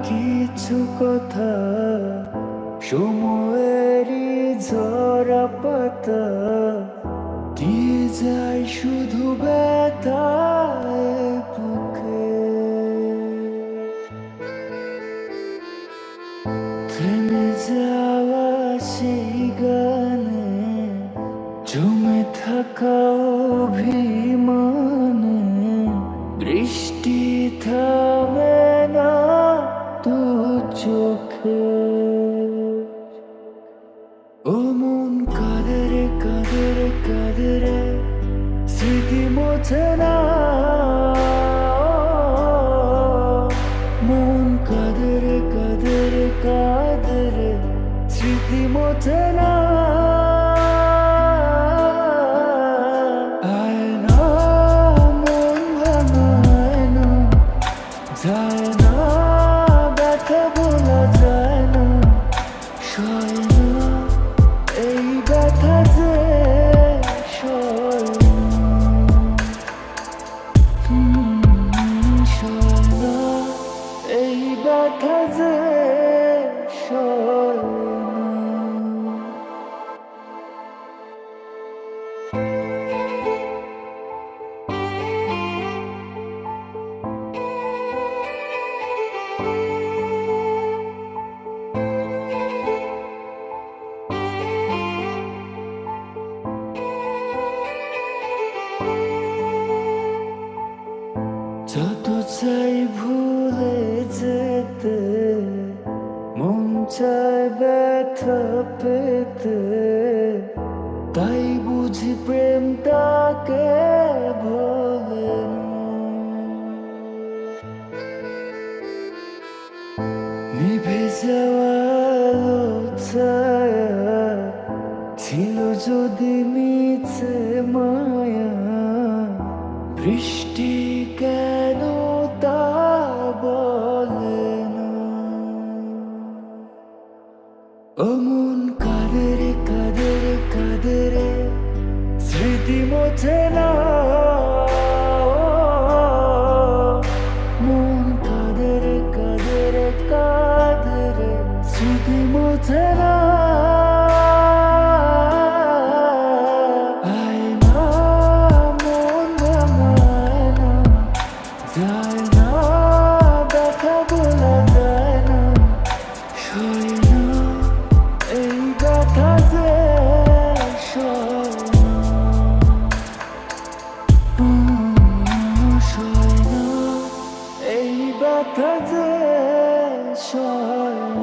কিছু কথা সময়েরই ঝরা পাতা দিয়ে যায় শুধু ব্যথায় বুকে। থেমে যাওয়া সেই গানে জমে থাকা অভিমানে বৃষ্টি থামে না দু চোখে। ও মন কাঁদে রে কাঁদে রে কাঁদে রে, স্মৃতি মোছে না। মন কাঁদে রে কাঁদে রে কাঁদে রে, স্মৃতি মোছে না। আয় না মন ভাঙায় না, যায় না ব্যথা বলা যায় না, সয় না এই ব্যথা যে সয় না, সয় না এই ব্যথা যে সয় না। যত চাই ভুলে যেতে, মন চায় ব্যথা পেতে, তাই বুঝি প্রেমটাকে ভোলে না। নিভে যাওয়া আলো ছায়া ছিল যদি মিছে মায়া, বৃষ্টি কেন তা বলে না। ও মন কাঁদে রে কাঁদে রে কাঁদে রে, স্মৃতি মোছে না। মন কাঁদে রে কাঁদে রে কাঁদে রে, স্মৃতি মোছে না। আয় না মন ভাঙায় না, যায় না ব্যথা বলা যায় না, সয় না এই ব্যথা যে সয় না, সয় না এই ব্যথা যে সয় না।